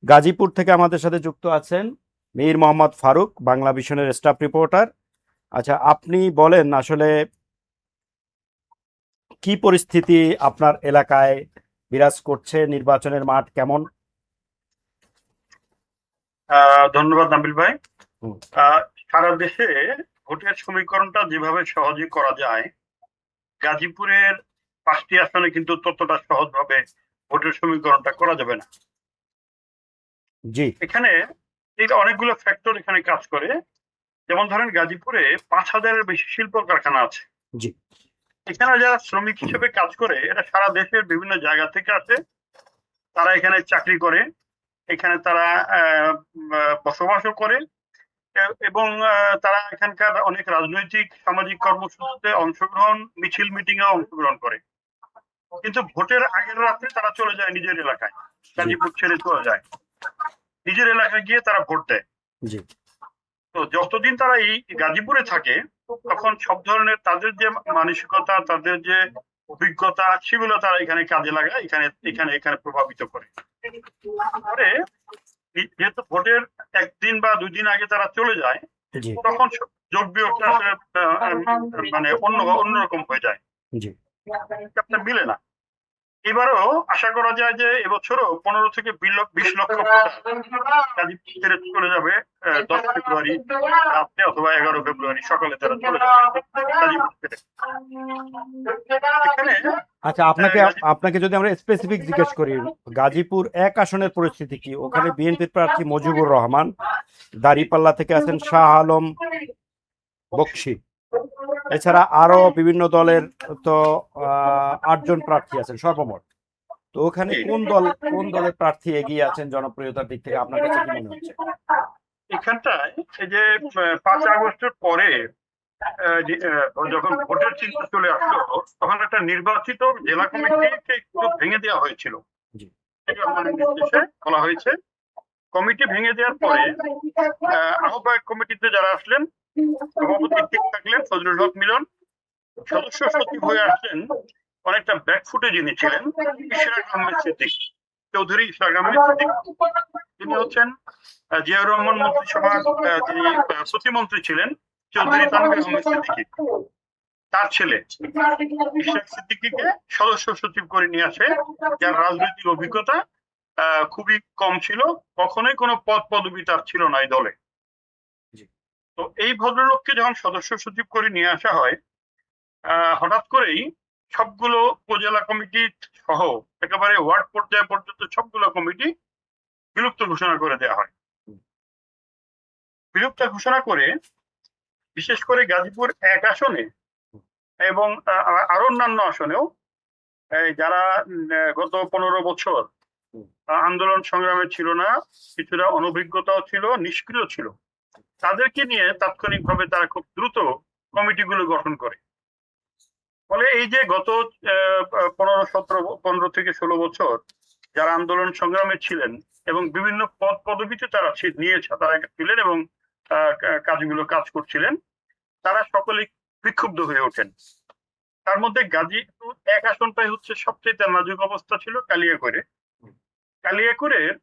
গাজীপুর থেকে আমাদের সাথে যুক্ত আছেন মীর মোহাম্মদ ফারুক, বাংলা ভিশনের স্টাফ রিপোর্টার। আচ্ছা, আপনি বলেন আসলে কি পরিস্থিতি আপনার এলাকায় বিরাজ করছে, নির্বাচনের মাঠ কেমন? ধন্যবাদ নাবিল ভাই। হুম, সারা দেশে ভোটের সমীকরণটা যেভাবে সহজে করা যায়, গাজীপুরের 5টি আসনে কিন্তু ততটা সহজভাবে ভোটের সমীকরণটা করা যাবে না। জি, এখানে অনেকগুলো ফ্যাক্টর এখানে কাজ করে। যেমন ধরেন, গাজীপুরে 5,000-এর বেশি শিল্প কারখানা আছে। জি, এখানে যারা শ্রমিক হিসেবে কাজ করে, এরা সারা দেশের বিভিন্ন জায়গা থেকে আসে। তারা এখানে চাকরি করে, এখানে তারা বসবাসও করে, এবং তারা এখানকার অনেক রাজনৈতিক সামাজিক কর্মসূচিতে অংশগ্রহণ, মিছিল মিটিং এ অংশগ্রহণ করে। কিন্তু ভোটের আগের রাতে তারা চলে যায় নিজের এলাকায়, জি, গাজীপুর ছেড়ে চলে যায়, নিজের এলাকায় গিয়ে তারা ভোট দেয়। জি, তো যতদিন তারা এই গাজীপুরে থাকে, তখন সব ধরনের তাদের যে মানসিকতা, তাদের যে অভিজ্ঞতা, সেগুলো তারা এখানে কাজে লাগায়, এখানে এখানে এখানে প্রভাবিত করে। পরে যেহেতু ভোটের 1 দিন বা 2 দিন আগে তারা চলে যায়, জি, তখন যোগ বিয়োগটা আসলে মানে অন্যরকম হয়ে যায়, জি। হিসাবটা মিলে না। এবারও আশা করা যায় যে এবছরও 15 থেকে 20 লক্ষ ভোটার গাজীপুর ছেড়ে চলে যাবে 10 ফেব্রুয়ারি রাত্রে অথবা 11 ফেব্রুয়ারি সকালে তারা চলে যাবে গাজীপুর ছেড়ে। এখানে আচ্ছা, আপনাকে গাজীপুর আপনাকে যদি আমরা স্পেসিফিক জিজ্ঞেস করি, গাজীপুর 1 আসনের পরিস্থিতি কি? ওখানে বিএনপির প্রার্থী মজিবুর রহমান, দাঁড়িপাল্লা থেকে আছেন শাহ আলম বকশী, এছাড়া আরো বিভিন্ন দলের তো 8 জন প্রার্থী আছেন সর্বমোট। তো ওখানে কোন দলের প্রার্থী এগিয়ে আছেন জনপ্রিয়তার দিক থেকে, আপনার কাছে কি মনে হচ্ছে? এখানটায় এই যে 5 আগস্টের পরে যখন ভোটের চিন্তা চলে আসলো, তখন একটা নির্বাচিত জেলা কমিটিকে একটু ভেঙে দেওয়া হয়েছিল। জি, এটা মানে নির্দেশে বলা হয়েছে। কমিটি ভেঙে দেওয়ার পরে আহ্বায়ক কমিটিতে যারা আসলেন, সভাপতি ঠিক থাকলেন ফজলুল হক মিলন, সদস্য সচিব হয়ে আসলেন অনেকটা ব্যাকফুটে যিনি ছিলেন, ইশরাক আহমেদ সিদ্দিক, চৌধুরী ইশরাক আহমেদ সিদ্দিক। তিনি হচ্ছেন জিয়াউর রহমান মন্ত্রিসভার যিনি প্রতিমন্ত্রী ছিলেন, চৌধুরী তানভীর আহমেদ সিদ্দিকী, তার ছেলে ইশরাক সিদ্দিকীকে সদস্য সচিব করে নিয়ে আসে, যার রাজনৈতিক অভিজ্ঞতা খুবই কম ছিল, কখনোই কোনো পদ পদবি তার ছিল না এই দলে। জি, তো এই ভদ্রলোককে যখন সদস্য সচিব করে নিয়ে আসা হয়, হঠাৎ করেই সবগুলো উপজেলা কমিটি সহ একেবারে ওয়ার্ড পর্যায় পর্যন্ত সবগুলো কমিটি বিলুপ্ত ঘোষণা করে দেওয়া হয়। বিলুপ্ত ঘোষণা করে বিশেষ করে গাজীপুর 1 আসনে এবং আরো অন্যান্য আসনেও যারা গত 15 বছর আন্দোলন সংগ্রামে ছিল না, কিছুটা অনভিজ্ঞতাও ছিল, নিষ্ক্রিয় ছিল, তাদেরকে নিয়ে তাৎক্ষণিকভাবে তারা খুব দ্রুত কমিটিগুলো গঠন করে। ফলে এই যে গত 15 থেকে 16 বছর যারা আন্দোলন সংগ্রামে ছিলেন এবং বিভিন্ন পদ পদবিতে তারা তারা ছিলেন এবং কাজগুলো কাজ করছিলেন, তারা সকলে বিক্ষুব্ধ হয়ে ওঠেন। তার মধ্যে গাজীপুর 1 আসনটাই হচ্ছে সবচেয়ে নাজুক অবস্থা ছিল। কালিয়াকৈরের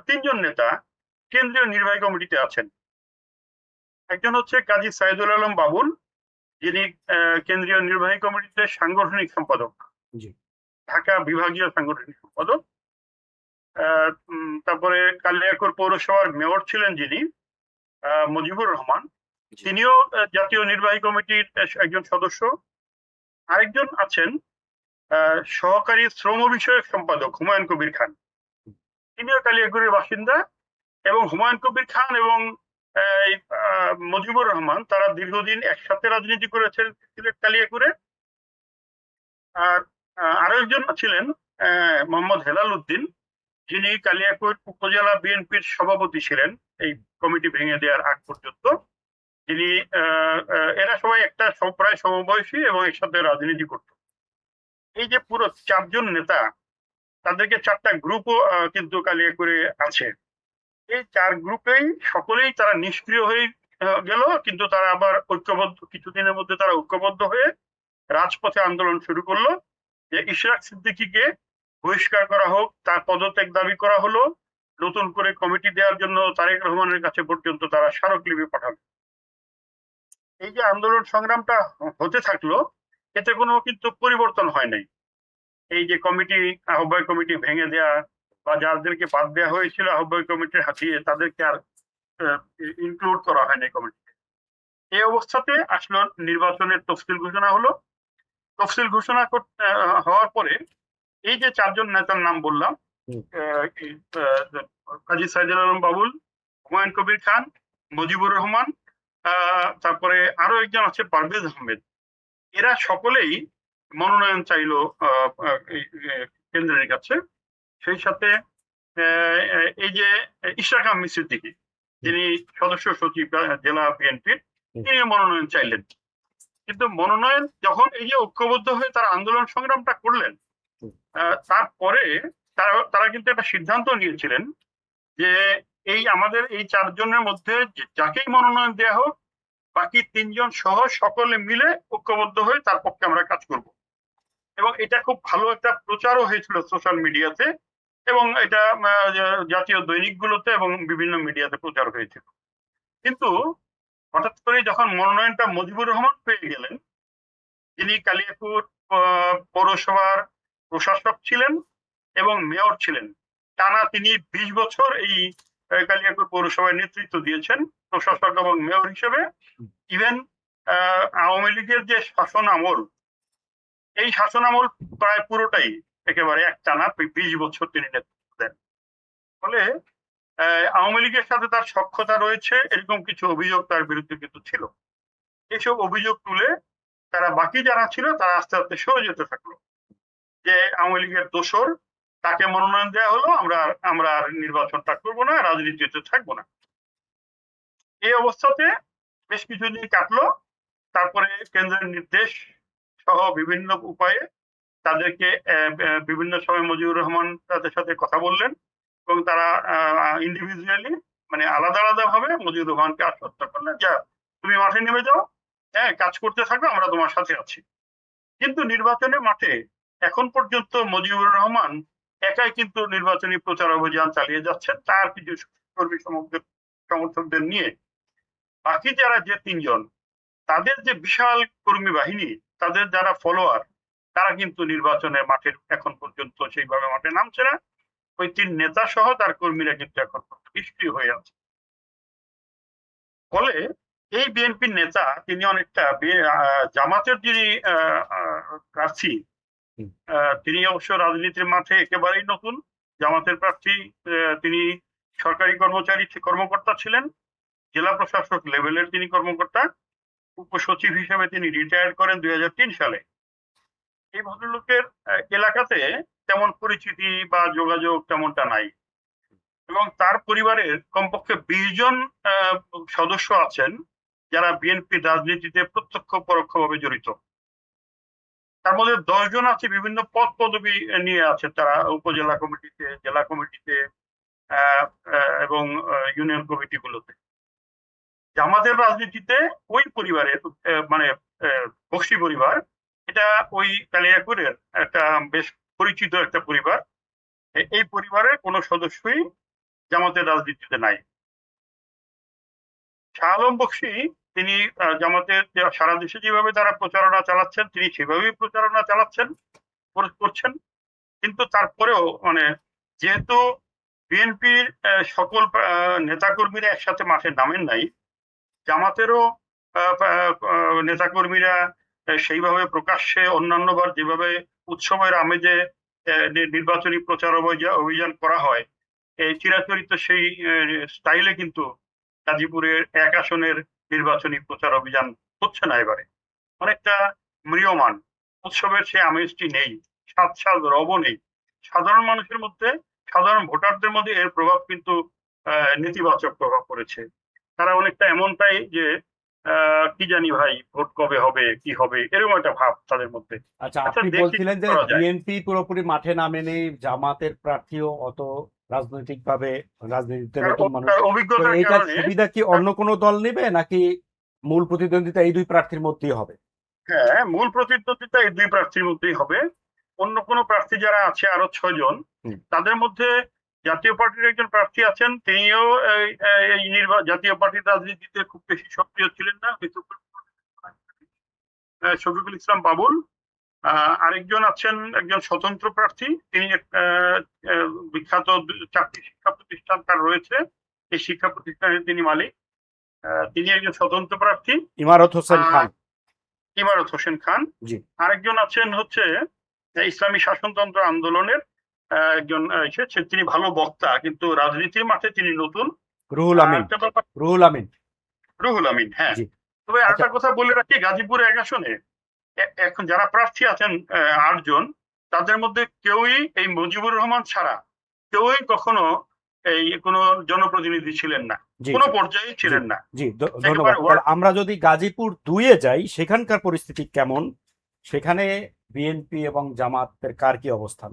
তিনজন নেতা কেন্দ্রীয় নির্বাহী কমিটিতে আছেন। একজন হচ্ছে কাজী সাইদুল আলম বাবুল, যিনি কেন্দ্রীয় নির্বাহী কমিটিতে সাংগঠনিক সম্পাদক, জি, ঢাকা বিভাগীয় সাংগঠনিক সম্পাদক। তারপরে কালিয়াকৈর পৌরসভার মেয়র ছিলেন যিনি, মুজিবুর রহমান, জি, তিনিও জাতীয় নির্বাহী কমিটির একজন সদস্য। আরেকজন আছেন সহকারী শ্রম বিষয়ক সম্পাদক হুমায়ুন কবির খান, তিনিও কালিয়াকৈরের বাসিন্দা। এবং হুমায়ুন কবির খান এবং মুজিবুর রহমান তারা দীর্ঘদিন একসাথে রাজনীতি করেছেন সিলেট কালিয়াকৈরে। আর আরো একজন ছিলেন মোহাম্মদ হেলাল উদ্দিন, যিনি কালিয়াকৈর উপজেলা বিএনপির সভাপতি ছিলেন এই কমিটি ভেঙে দেওয়ার আগ পর্যন্ত। যিনি এরা সবাই প্রায় সমবয়সী এবং একসাথে রাজনীতি করত। এই যে পুরো 4 জন নেতা, তাদেরকে 4টা গ্রুপও কিন্তু কালিয়াকৈরে আছে। এই 4 গ্রুপেই সকলেই তারা নিষ্ক্রিয় হয়ে গেল, কিন্তু তারা আবার ঐক্যবদ্ধ, কিছুদিনের মধ্যে তারা ঐক্যবদ্ধ হয়ে রাজপথে আন্দোলন শুরু করলো যে ইশরাক সিদ্দিকীকে বহিষ্কার করা হোক, তার পদত্যাগ দাবি করা হলো, নতুন করে কমিটি দেওয়ার জন্য তারেক রহমানের কাছে পর্যন্ত তারা স্মারকলিপি পাঠাবে। এই যে আন্দোলন সংগ্রামটা হতে থাকলো, এতে কোনো কিন্তু পরিবর্তন হয় নাই। এই যে কমিটি, আহ্বায়ক কমিটি ভেঙে দেয়া বা যাদেরকে বাদ দেওয়া হয়েছিল আহ্বায়ক কমিটির হাতিয়ে, তাদেরকে আর ইনক্লুড করা হয়নি কমিটিতে। এই অবস্থাতে আসলে নির্বাচনের তফসিল ঘোষণা হলো। তফসিল ঘোষণা হওয়ার পরে এই যে চারজন নেতার নাম বললাম, কাজী সাইদুল আলম বাবুল, হুমায়ুন কবির খান, মুজিবুর রহমান, তারপরে আরো একজন আছে পারভেজ আহমেদ, এরা সকলেই মনোনয়ন চাইলো কেন্দ্রের কাছে। সেই সাথে এই যে ইশরাক আহমেদ সিদ্দিকী, যিনি সদস্য সচিব জেলা বিএনপির, তিনি মনোনয়ন চাইলেন। কিন্তু মনোনয়ন যখন এই যে ঐক্যবদ্ধ হয়ে তারা আন্দোলন সংগ্রামটা করলেন, তারপরে তারা কিন্তু একটা সিদ্ধান্ত নিয়েছিলেন যে এই আমাদের এই চারজনের মধ্যে যাকেই মনোনয়ন দেওয়া হোক, বাকি তিনজন সহ সকলে মিলে ঐক্যবদ্ধ হয়ে তার পক্ষে আমরা কাজ করব। এবং এটা খুব ভালো একটা প্রচারও হয়েছিল সোশ্যাল মিডিয়াতে, এবং এটা জাতীয় দৈনিকগুলোতে এবং বিভিন্ন মিডিয়াতে প্রচার হয়েছিল। কিন্তু হঠাৎ করে যখন মনোনয়নটা মুজিবুর রহমান পেয়ে গেলেন, যিনি কালিয়াকৈর পৌরসভার প্রশাসক ছিলেন এবং মেয়র ছিলেন, টানা তিনি 20 বছর এই কালিয়াকৈর পৌরসভায় নেতৃত্ব দিয়েছেন প্রশাসক এবং মেয়র হিসেবে। ইভেন আওয়ামী লীগের যে শাসন আমল, এই শাসন আমল প্রায় পুরোটাই একেবারে একটানা 20 বছর তিনি নেতৃত্ব দেন। ফলে আওয়ামী লীগের সাথে তার সখ্যতা রয়েছে এরকম কিছু অভিযোগ তার বিরুদ্ধে কিন্তু ছিল। এইসব অভিযোগ তুলে তারা বাকি যারা ছিল তারা আস্তে আস্তে সরে যেতে থাকলো, যে আওয়ামী লীগের দোসর, তাকে মনোনয়ন দেওয়া হলো, আমরা আর নির্বাচনটা করবো না, রাজনীতিতে থাকবো না। এই অবস্থাতে বেশ কিছুদিন কাটলো। তারপরে কেন্দ্রের নির্দেশ সহ বিভিন্ন উপায়ে তাদেরকে বিভিন্ন সময় মুজিবুর রহমান তাদের সাথে কথা বললেন, এবং তারা ইন্ডিভিজুয়ালি মানে আলাদা আলাদা ভাবে মুজিবুর রহমানকে আশ্বস্ত করলেন, যা তুমি মাঠে নেমে যাও, হ্যাঁ কাজ করতে থাকো, আমরা তোমার সাথে আছি। কিন্তু নির্বাচনের মাঠে এখন পর্যন্ত মুজিবুর রহমান একাই কিন্তু নির্বাচনী প্রচার অভিযান চালিয়ে যাচ্ছেন তার কিছু কর্মী সমর্থকদের নিয়ে। বাকি যারা যে তিনজন, তাদের যে বিশাল কর্মী বাহিনী, তাদের যারা ফলোয়ার, তারা কিন্তু নির্বাচনের মাঠে এখন পর্যন্ত সেইভাবে মাঠে নামছে না। ওই তিন নেতা সহ তার কর্মীরা কিন্তু এখন নিষ্ক্রিয় হয়ে আছে। ফলে এই বিএনপির নেতা তিনি অনেকটা জামাতের যিনি প্রার্থী, তিনি অবশ্য রাজনীতির মাঠে একেবারেই নতুন। জামাতের প্রার্থী, তিনি সরকারি কর্মকর্তা ছিলেন, জেলা প্রশাসক লেভেলের তিনি কর্মকর্তা, উপসচিব হিসেবে তিনি রিটায়ার করেন 2003 সালে। এই ভদ্রলোকের এলাকাতে তেমন পরিচিতি বা যোগাযোগ তেমনটা নাই, এবং তার পরিবারের কমপক্ষে 20 জন সদস্য আছেন যারা বিএনপি রাজনীতিতে প্রত্যক্ষ পরোক্ষভাবে জড়িত। তার মধ্যে 10 জন আছে বিভিন্ন পদ পদবি নিয়ে আছে, তারা উপজেলা কমিটিতে, জেলা কমিটিতে এবং ইউনিয়ন কমিটিগুলোতে। জামাতের রাজনীতিতে ওই পরিবারের মানে বক্সি পরিবার, এটা ওই কালিয়াকৈরের একটা বেশ পরিচিত একটা পরিবার। এই পরিবারের কোনো সদস্যই জামাতের রাজনীতিতে নাই। শাহ আলম বকশী, তিনি জামাতের সারা দেশে যেভাবে তারা প্রচারণা চালাচ্ছেন, তিনি সেভাবেই প্রচারণা চালাচ্ছেন করছেন। কিন্তু তারপরেও মানে যেহেতু বিএনপির সকল নেতাকর্মীরা একসাথে মাঠে নামেন নাই, জামাতেরও নেতাকর্মীরা সেইভাবে প্রকাশ্যে অন্যান্যবার যেভাবে উৎসবের আমেজে নির্বাচনী প্রচার অভিযান করা হয়, এই চিরাচরিত সেই স্টাইলে কিন্তু গাজীপুরের 1 আসনের নির্বাচনী প্রচার অভিযান হচ্ছে না। এবারে অনেকটা ম্রিয়মান, উৎসবের সে আমেজটি নেই, স্বাদ রব নেই। সাধারণ মানুষের মধ্যে, সাধারণ ভোটারদের মধ্যে এর প্রভাব কিন্তু নেতিবাচক প্রভাব পড়েছে। তারা অনেকটা এমনটাই যে কি জানি ভাই ভোট কবে হবে, কি হবে, এরকম একটা ভাব তাদের মধ্যে। আচ্ছা, আপনি বলছিলেন যে বিএনপি পুরোপুরি মাঠে নামেনি, জামাতের প্রার্থীও অত রাজনৈতিকভাবে রাজনীতিতে নতুন মানুষ, এইটার সুবিধা কি অন্য কোনো দল নেবে নাকি মূল প্রতিদ্বন্দ্বিতা এই দুই প্রার্থীর মধ্যেই হবে? হ্যাঁ, মূল প্রতিদ্বন্দ্বিতা এই দুই প্রার্থীর মধ্যেই হবে। অন্য কোনো প্রার্থী যারা আছে আরো 6 জন, হুম। তাদের মধ্যে জাতীয় পার্টির একজন প্রার্থী আছেন, তিনিও এই জাতীয় পার্টির রাজনীতিতে খুব বেশি সক্রিয় ছিলেন না, শফিকুল ইসলাম বাবুল। আরেকজন আছেন একজন স্বতন্ত্র প্রার্থী, তিনি বিখ্যাত 4টি শিক্ষা প্রতিষ্ঠান তার রয়েছে, এই শিক্ষা প্রতিষ্ঠানের তিনি মালিক। তিনি একজন স্বতন্ত্র প্রার্থী, ইমারত হোসেন খান। ইমারত হোসেন খান। জি। আরেকজন আছেন হচ্ছে ইসলামী শাসনতন্ত্র আন্দোলনের একজন, তিনি ভালো বক্তা কিন্তু রাজনীতির মাঠে তিনি নতুন, রুহুল আমিন। রুহুল আমিন। রুহুল আমিন, হ্যাঁ। জি। তবে আচ্ছা। আরেকটা কথা বলে রাখি, গাজীপুর 1 আসনে এখন যারা প্রার্থী আছেন 8 জন, তাদের মধ্যে কেউই এই মুজিবুর রহমান ছাড়া কেউই কখনো এই কোনো জনপ্রতিনিধি ছিলেন না, জি, কোনো জি, পর্যায়ে ছিলেন না। জি, ধন্যবাদ। একেবারে তাহলে আমরা যদি গাজীপুর 2-এ যাই, সেখানকার পরিস্থিতি কেমন? সেখানে বিএনপি এবং জামাতের কার কি অবস্থান?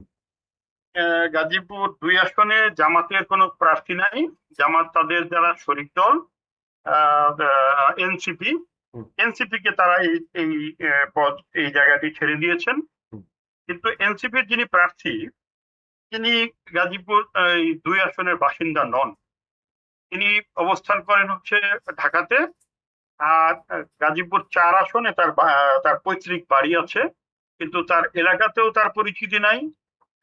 গাজীপুর 2 আসনে জামাতের কোনো প্রার্থী নাই। জামাত তাদের যারা শরিক দল এনসিপি, হুম। এনসিপি কে তারা এই পদ, এই জায়গাটি ছেড়ে দিয়েছেন। হুম। কিন্তু এনসিপির যিনি প্রার্থী, তিনি গাজীপুর 2 আসনের বাসিন্দা নন। তিনি অবস্থান করেন হচ্ছে ঢাকাতে। আর গাজীপুর 4 আসনে তার পৈতৃক বাড়ি আছে, কিন্তু তার এলাকাতেও তার পরিচিতি নাই।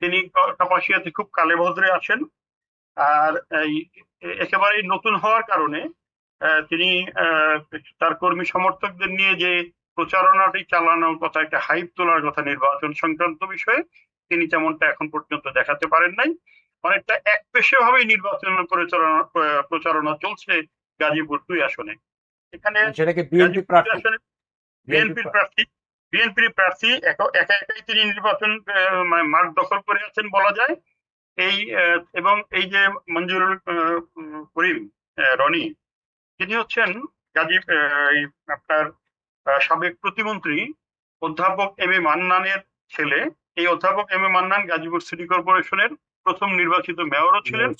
তিনি কাপাসিয়াতে খুব কালে ভদ্রে আসেন। আর একেবারেই নতুন হওয়ার কারণে তিনি তার কর্মী সমর্থকদের নিয়ে যে প্রচারণাটি চালানোর কথা, একটা হাইপ তোলার কথা নির্বাচন সংক্রান্ত বিষয়ে, তিনি তেমনটা এখন পর্যন্ত দেখাতে পারেন নাই। অনেকটা একপেশে ভাবেই নির্বাচনের প্রচারণা চলছে গাজীপুর 2 আসনে। এখানে সেটাকে বিএনপি প্রার্থী, বিএনপির প্রার্থী একাই তিনি নির্বাচন মাঠ দখল করে আছেন বলা যায়। এবং এই যে মঞ্জুরুল করিম রনি, তিনি হচ্ছেন আপনার সাবেক প্রতিমন্ত্রী অধ্যাপক এম এ মান্নানের ছেলে। এই অধ্যাপক M A Mannan Gazipur city কর্পোরেশনের প্রথম নির্বাচিত মেয়রও ছিলেন।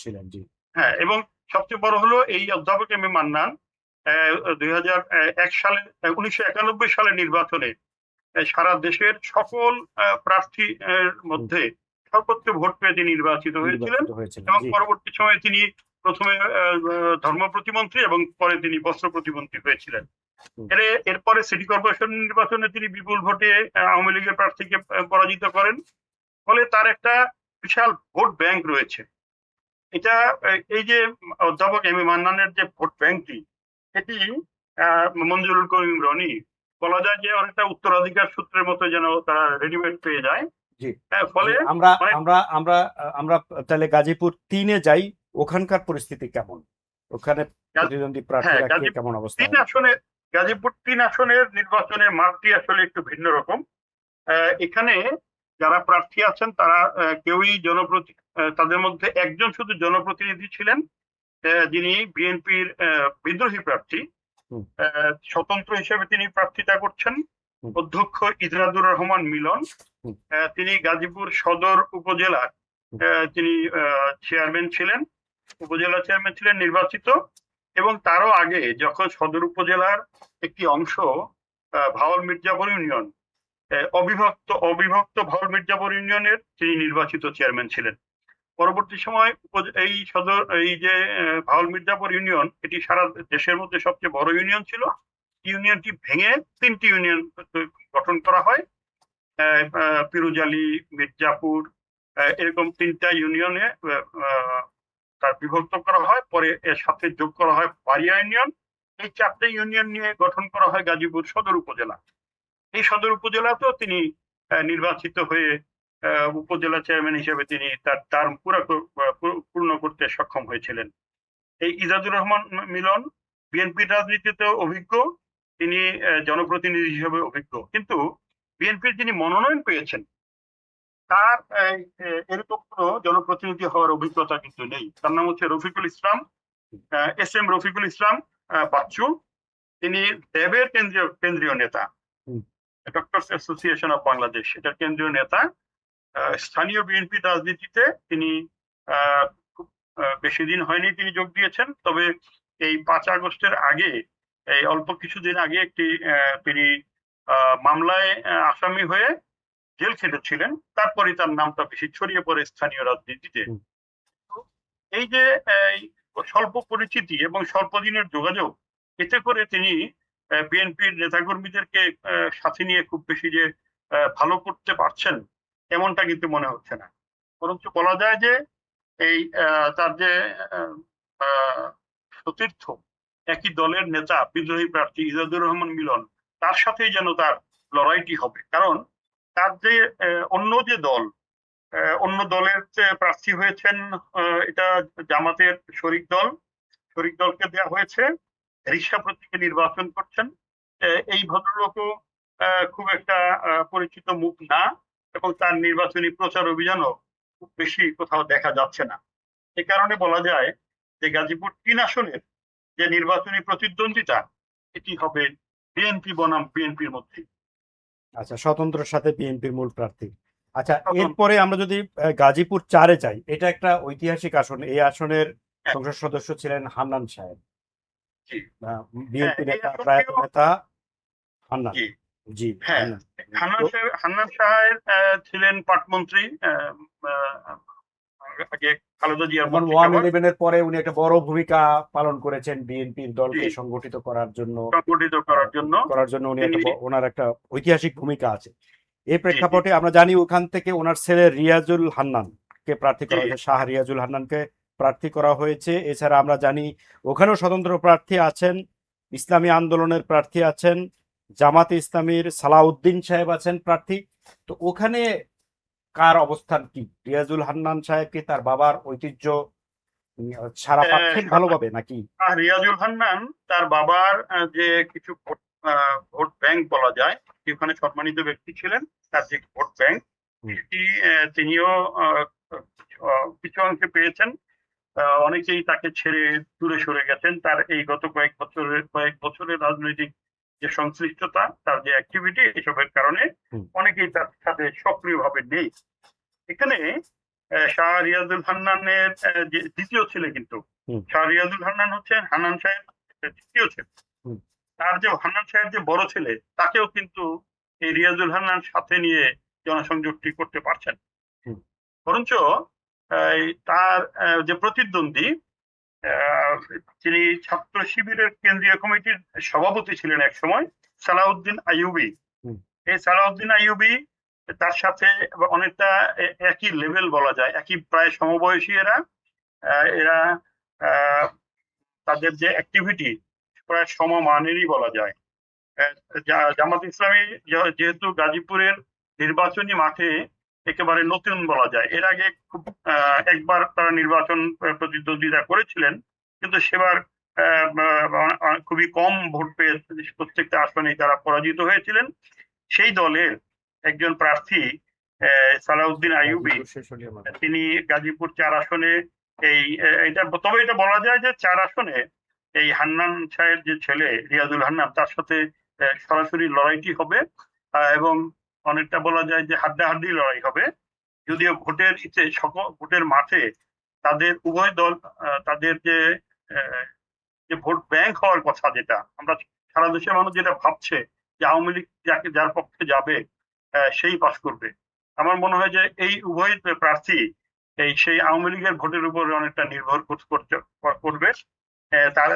হ্যাঁ, এবং সবচেয়ে বড় হলো এই অধ্যাপক এম এ মান্নান 1991 সালের নির্বাচনে সারা দেশের সকল প্রার্থীর মধ্যে সর্বোচ্চ ভোট পেয়ে তিনি নির্বাচিত হয়েছিলেন। এবং পরবর্তী সময়ে তিনি প্রথমে ধর্ম প্রতিমন্ত্রী এবং পরে তিনি বস্ত্র প্রতিমন্ত্রী হয়েছিলেন। এরপরে সিটি কর্পোরেশন নির্বাচনে তিনি বিপুল ভোটে আওয়ামী লীগের প্রার্থীকে পরাজিত করেন। ফলে তার একটা বিশাল ভোট ব্যাংক রয়েছে। এটা এই যে অধ্যাপক এম এ মান্নানের যে ভোট ব্যাংকটি, এটি মঞ্জুরুল করিম রনি বলা যায় যে অনেকটা উত্তরাধিকার সূত্রের মতো যেন তারা রেডিমেড পেয়ে যায়। ফলে আমরা তাহলে গাজীপুর 3-এ যাই, ওখানকার পরিস্থিতি কেমন? ওখানে প্রতিদ্বন্দ্বী প্রার্থীরা কেমন অবস্থা? গাজীপুর 3 আসনের নির্বাচনের মাঠটি আসলে একটু ভিন্ন রকম। এখানে যারা প্রার্থী আছেন তারা কেউই তাদের মধ্যে একজন শুধু জনপ্রতিনিধি ছিলেন, যিনি বিএনপির বিদ্রোহী প্রার্থী। স্বতন্ত্র হিসেবে তিনি প্রার্থিতা করছেন, অধ্যক্ষ ইজরাদুর রহমান মিলন। তিনি গাজীপুর সদর উপজেলার তিনি চেয়ারম্যান ছিলেন, উপজেলা চেয়ারম্যান ছিলেন নির্বাচিত। এবং তারও আগে যখন সদর উপজেলার একটি অংশ ভাওয়াল মির্জাপুর ইউনিয়ন, অবিভক্ত ভাওয়াল মির্জাপুর ইউনিয়নের তিনি নির্বাচিত চেয়ারম্যান ছিলেন। পরবর্তী সময় এই যে ভাওয়াল মির্জাপুর ইউনিয়ন, এটি সারা দেশের মধ্যে সবচেয়ে বড় ইউনিয়ন ছিল। ইউনিয়নটি ভেঙে 3টি ইউনিয়ন গঠন করা হয়। পিরুজালি, মির্জাপুর, এরকম 3টা ইউনিয়নে তার বিভক্ত করা হয়। পরে এর সাথে যোগ করা হয় পারিয়া ইউনিয়ন। এই 4টে ইউনিয়ন নিয়ে গঠন করা হয় গাজীপুর সদর উপজেলা। এই সদর উপজেলাতেও তিনি নির্বাচিত হয়ে উপজেলা চেয়ারম্যান হিসেবে তিনি তার টার্ম পূর্ণ করতে সক্ষম হয়েছিলেন। এই ইজাদুর রহমান মিলন বিএনপির রাজনীতিতে অভিজ্ঞ, তিনি জনপ্রতিনিধি হিসেবে অভিজ্ঞ, কিন্তু বিএনপির যিনি মনোনয়ন পেয়েছেন তার এরকম কোনো জনপ্রতিনিধি হওয়ার অভিজ্ঞতা কিন্তু নেই। তার নাম হচ্ছে রফিকুল ইসলাম, এস এম রফিকুল ইসলাম বাচ্চু। তিনি ড্যাবের কেন্দ্রীয় নেতা, ডক্টরস অ্যাসোসিয়েশন অফ বাংলাদেশ, এটার কেন্দ্রীয় নেতা। স্থানীয় বিএনপি রাজনীতিতে তিনি খুব বেশি দিন হয়নি তিনি যোগ দিয়েছেন। তবে এই 5 আগস্টের আগে, এই অল্প কিছুদিন আগে তিনি মামলায় আসামি হয়ে জেল খেটেছিলেন, তারপরে তার নামটা বেশি ছড়িয়ে পড়ে স্থানীয় রাজনীতিতে। হুম। এই যে এই স্বল্প পরিচিতি এবং স্বল্প দিনের যোগাযোগ, এতে করে তিনি বিএনপির নেতাকর্মীদেরকে সাথে নিয়ে খুব বেশি যে ভালো করতে পারছেন এমনটা কিন্তু মনে হচ্ছে না। বরঞ্চ বলা যায় যে এই তার যে আহ, আহ, সতীর্থ একই দলের নেতা বিদ্রোহী প্রার্থী ইজাদুর রহমান মিলন, তার সাথেই যেন তার লড়াইটি হবে। কারণ তার যে অন্য যে দল, অন্য দলের যে প্রার্থী হয়েছেন, এটা জামাতের শরিক দলকে দেওয়া হয়েছে, রিক্সা প্রতীকে নির্বাচন করছেন। এই ভদ্রলোকও খুব একটা পরিচিত মুখ না, এবং তার নির্বাচনী প্রচার অভিযানও খুব বেশি কোথাও দেখা যাচ্ছে না। এ কারণে বলা যায় যে গাজীপুর 3 আসনের যে নির্বাচনী প্রতিদ্বন্দ্বিতা, এটি হবে বিএনপি বনাম বিএনপির মধ্যে। আচ্ছা, স্বতন্ত্রের সাথে বিএনপির মূল প্রার্থী। আচ্ছা, স্বতন্ত্র। এরপরে আমরা যদি গাজীপুর 4-এ যাই, এটা একটা ঐতিহাসিক আসন। এই আসনের হ্যাঁ, সংসদ সদস্য ছিলেন হান্নান সাহেব, জি, বিএনপি এই নেতা, প্রয়াত আসনটিও, নেতা হান্নান। জি, জি, হ্যাঁ, হান্নান। হান্নান তো সাহেব, ছিলেন পাটমন্ত্রী আগে খালেদা জিয়ার এবং মন্ত্রী সভার। 1-11-এর পরে উনি একটা বড় ভূমিকা পালন করেছেন বিএনপির জি, দলকে সংগঠিত করার জন্য। সংগঠিত করার জন্য উনি তিনি, একটা ওনার একটা ঐতিহাসিক ভূমিকা আছে। এই জি জি প্রেক্ষাপটে আমরা জানি ওখান থেকে ওনার ছেলে রিয়াজুল হান্নানকে প্রার্থী জি করা হয়েছে, শাহ রিয়াজুল হান্নানকে প্রার্থী করা হয়েছে। এছাড়া আমরা জানি ওখানেও স্বতন্ত্র প্রার্থী আছেন, ইসলামী আন্দোলনের প্রার্থী আছেন, জামাতে ইসলামীর সালাউদ্দিন সাহেব আছেন প্রার্থী। তো ওখানে কার অবস্থান কি? রিয়াজুল হান্নান সাহেব কি তার বাবার ঐতিহ্য সাড়া পাচ্ছেন ভালোভাবে নাকি? রিয়াজুল হান্নান তার বাবার যে কিছু ভোট ব্যাংক বলা যায়, ওখানে সম্মানিত ব্যক্তি ছিলেন, তার যে ভোট ব্যাংক, হুম। সেটি তিনিও কিছু অংশে পেয়েছেন। অনেকেই তাকে ছেড়ে দূরে সরে গেছেন। তার এই গত কয়েক বছরের রাজনৈতিক যে সংশ্লিষ্টতা, তার যে অ্যাক্টিভিটি, এসবের কারণে হুম। অনেকেই তার সাথে সক্রিয়ভাবে নেই। এখানে শাহ রিয়াজুল হান্নানের যে দ্বিতীয় ছেলে, কিন্তু হুম। শাহ রিয়াজুল হান্নান হচ্ছেন হান্নান সাহেব তৃতীয় ছেলে। হুম। তার যে হান্নান সাহেব যে বড় ছেলে, তাকেও কিন্তু এই রিয়াজুল হান্নান সাথে নিয়ে জনসংযোগটি করতে পারছেন। হুম। বরঞ্চ তার যে প্রতিদ্বন্দ্বী, আহ, যিনি ছাত্র শিবিরের কেন্দ্রীয় কমিটির সভাপতি ছিলেন এক সময়, সালাউদ্দিন আইয়ুবী, হুম। এই সালাউদ্দিন আইয়ুবী তার সাথে অনেকটা একই লেভেল বলা যায়, একই প্রায় সমবয়সী এরা। এরা আহ, তাদের যে অ্যাক্টিভিটি প্রায় সমমানেরই বলা যায়। জামাত ইসলামী যেহেতু গাজীপুরের নির্বাচনী মাঠে একেবারে নতুন বলা যায়, এর আগে খুব একবার তারা নির্বাচন প্রতিদ্বন্দ্বিতা করেছিলেন, কিন্তু সেবার খুবই কম ভোট পেয়ে প্রত্যেকটা আসনেই তারা পরাজিত হয়েছিলেন। সেই দলের একজন প্রার্থী সালাউদ্দিন আইয়ুবী, গাজীপুর শেষ হলে আমার তিনি গাজীপুর 4 আসনে তবে এটা বলা যায় যে 4 আসনে এই হান্নান সাহেব যে ছেলে রিয়াজুল হান্নান, তার সাথে সরাসরি লড়াইটি হবে, এবং অনেকটা বলা যায় যে হাড্ডাহাড্ডি লড়াই হবে। যদিও ভোটের সকল ভোটের মাঠে তাদের উভয় দল, তাদের যে ভোট ব্যাংক হওয়ার কথা, যেটা আমরা সারা দেশের মানুষ যেটা ভাবছে যে আওয়ামী লীগ যার পক্ষে যাবে সেই পাস করবে, আমার মনে হয় যে এই উভয় প্রার্থী সেই আওয়ামী লীগের ভোটের উপর অনেকটা নির্ভর করবে। তার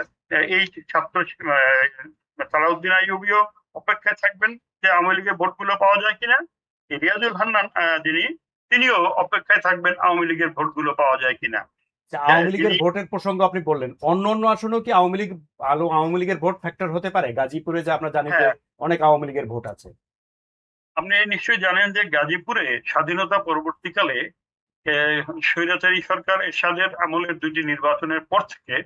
এই ছাত্র সালাউদ্দিন আইয়ুবীও অপেক্ষায় থাকবেন যে আওয়ামী লীগের ভোটগুলো পাওয়া যায় কিনা। রিয়াজুল হান্নান তিনিও অপেক্ষায় থাকবেন আওয়ামী লীগের ভোটগুলো পাওয়া যায় কিনা। আওয়ামী লীগের যিনি, ভোটের প্রসঙ্গ আপনি বললেন, অন্য অন্য আসনেও কি আওয়ামী লীগের ভোট ফ্যাক্টর হতে পারে? গাজীপুরে যে আমরা জানি যে হ্যাঁ, অনেক আওয়ামী লীগের ভোট আছে। আপনি নিশ্চয়ই জানেন যে গাজীপুরে স্বাধীনতা পরবর্তীকালে স্বৈরাচারী সরকার এরশাদের আমলের 2টি নির্বাচনের পর থেকে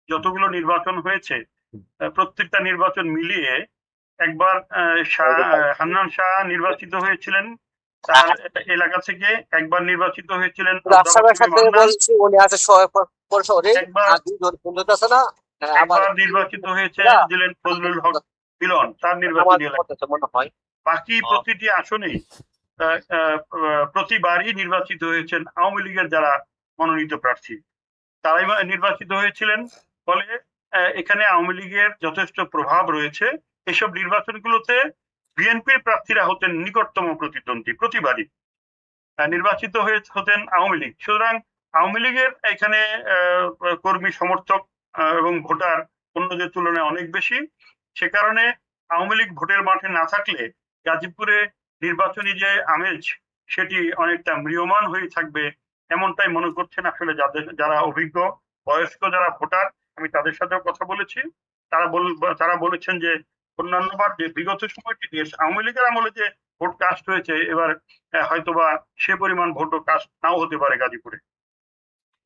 যতগুলো নির্বাচন হয়েছে, প্রত্যেকটা নির্বাচন মিলিয়ে একবার হান্নান শাহ নির্বাচিত হয়েছিলেন তার এলাকা থেকে, একবার নির্বাচিত হয়েছিলেন রাফসানের সাথে বলছি উনি আছে পরিষদে একবার আছে না আমার একবার নির্বাচিত হয়েছিলেন ফজলুল হক মিলন, তার আমার নির্বাচনী এলাকা। মনে হয় বাকি প্রতিটি আসনেই প্রতিবারই নির্বাচিত হয়েছেন আওয়ামী লীগের যারা মনোনীত প্রার্থী, তারাই নির্বাচিত হয়েছিলেন। ফলে এখানে আওয়ামী লীগের যথেষ্ট প্রভাব রয়েছে। এসব নির্বাচনগুলোতে বিএনপির প্রার্থীরা হতেন নিকটতম প্রতিদ্বন্দ্বী প্রতিবারই। নির্বাচিত হতেন আওয়ামী লীগ। সুতরাং আওয়ামী লীগের এখানে কর্মী সমর্থক এবং ভোটার অন্যদের তুলনায় অনেক বেশি। সে কারণে আওয়ামী লীগ ভোটের মাঠে না থাকলে গাজীপুরে নির্বাচনী যে আমেজ সেটি অনেকটা ম্রিয়মান হয়ে থাকবে, এমনটাই মনে করছেন আসলে যারা অভিজ্ঞ বয়স্ক যারা ভোটার, আমি তাদের সাথেও কথা বলেছি। তারা বলেছেন যে অন্যান্যবার যে বিগত সময়টি আওয়ামী লীগের আমলে যে ভোট কাস্ট হয়েছে, এবার হয়তোবা সে পরিমাণ ভোটও কাস্ট নাও হতে পারে গাজীপুরে।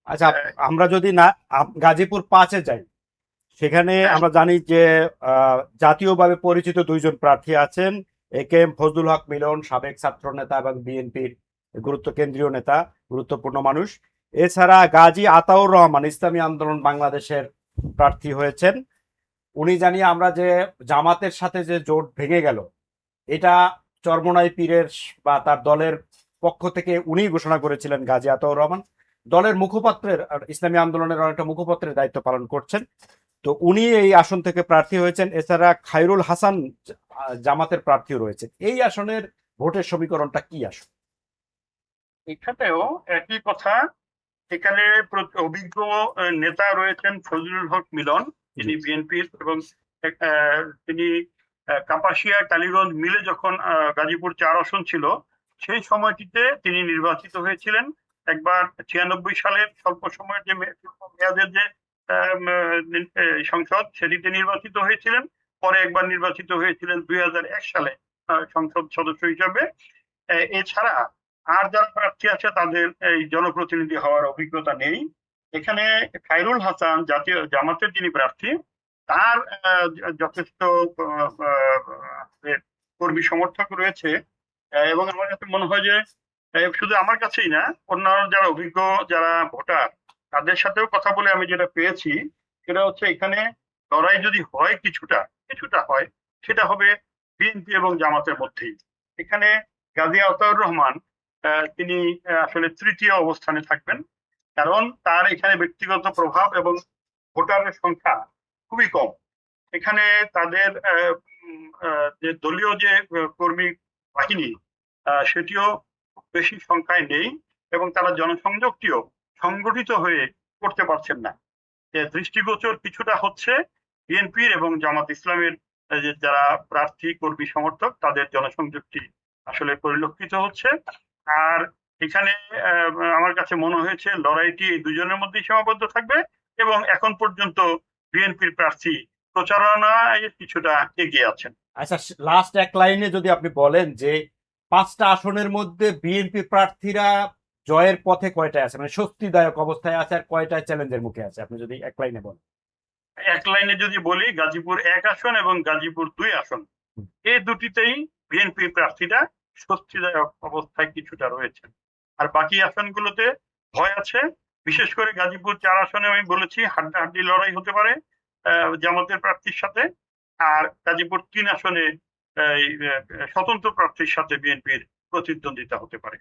আচ্ছা, আমরা যদি না গাজীপুর 5-এ যাই, সেখানে আমরা জানি যে জাতীয়ভাবে পরিচিত দুইজন প্রার্থী আছেন, একেএম ফজলুল হক মিলন, সাবেক ছাত্র নেতা এবং বিএনপির কেন্দ্রীয় নেতা, গুরুত্বপূর্ণ মানুষ। এছাড়া গাজী আতাউর রহমান ইসলামী আন্দোলন বাংলাদেশের প্রার্থী হয়েছেন। উনি জানি আমরা যে জামাতের সাথে যে জোট ভেঙে গেল, এটা চরমোনাই পীরের বা তার দলের পক্ষ থেকে উনি ঘোষণা করেছিলেন। গাজী আতাউর রহমান দলের মুখপাত্রের, ইসলামী আন্দোলনের অনেকটা মুখপাত্রের দায়িত্ব পালন করছেন, তো উনি এই আসন থেকে প্রার্থী হয়েছেন। এছাড়া খায়রুল হাসান জামাতের প্রার্থীও রয়েছে। এই আসনের ভোটের সমীকরণটা কি আসন? এখানেও একই কথা। এখানে অভিজ্ঞ নেতা রয়েছেন ফজলুল হক মিলন, তিনি বিএনপির, এবং তিনি কাপাসিয়া টালিগঞ্জ মিলে যখন গাজীপুর 4 আসন ছিল সেই সময়টিতে তিনি নির্বাচিত হয়েছিলেন। একবার 96 সালের স্বল্প সময়ের যে মেয়াদের যে সংসদ সেটিতে নির্বাচিত হয়েছিলেন, পরে একবার নির্বাচিত হয়েছিলেন 2001 সালে সংসদ সদস্য হিসাবে। এছাড়া আর যারা প্রার্থী আছে তাদের এই জনপ্রতিনিধি হওয়ার অভিজ্ঞতা নেই। এখানে খায়রুল হাসান জাতীয় জামাতের যিনি প্রার্থী, তার যথেষ্ট কর্মী সমর্থক রয়েছে, এবং আমার কাছে মনে হয় যে শুধু আমার কাছেই না, অন্যান্য যারা অভিজ্ঞ যারা ভোটার তাদের সাথেও কথা বলে আমি যেটা পেয়েছি সেটা হচ্ছে এখানে লড়াই যদি হয় কিছুটা হয়, সেটা হবে বিএনপি এবং জামাতের মধ্যেই। এখানে গাজী আতাউর রহমান তিনি আসলে তৃতীয় অবস্থানে থাকবেন, কারণ তার এখানে ব্যক্তিগত প্রভাব এবং ভোটারের সংখ্যা খুবই কম। এখানে তাদের যে দলীয় যে কর্মী বাহিনী সেটিও বেশি সংখ্যায় নেই, এবং তারা জনসংযোগটিও সংগঠিত হয়ে করতে পারছেন না। দৃষ্টিগোচর কিছুটা হচ্ছে বিএনপির এবং জামাত ইসলামের যারা প্রার্থী কর্মী সমর্থক তাদের জনসংযোগটি আসলে পরিলক্ষিত হচ্ছে। আর এখানে আমার কাছে মনে হয়েছে লড়াইটি দুজনের মধ্যেই সীমাবদ্ধ থাকবে, এবং এখন পর্যন্ত বিএনপির প্রার্থী প্রচারণায় কিছুটা এগিয়ে আছেন। আচ্ছা, লাস্ট এক লাইনে যদি আপনি বলেন যে 5টা আসনের মধ্যে বিএনপি প্রার্থীরা জয়ের পথে কয়টায় আছে, মানে স্বস্তিদায়ক অবস্থায় আছে, আর কয়টায় চ্যালেঞ্জের মুখে আছে, আপনি যদি এক লাইনে বলেন। এক লাইনে যদি বলি, গাজীপুর 1 আসন এবং গাজীপুর 2 আসন, এই দুটিতেই বিএনপি প্রার্থীরা স্বস্তিদায়ক অবস্থায় কিছুটা রয়েছেন। আর বাকি আসনগুলোতে ভয় আছে, বিশেষ করে গাজীপুর 4 আসনে আমি বলেছি হাড্ডাহাড্ডি লড়াই হতে পারে জামাতের প্রার্থীর সাথে, আর গাজীপুর 3 আসনে স্বতন্ত্র প্রার্থীর সাথে বিএনপির প্রতিদ্বন্দ্বিতা হতে পারে।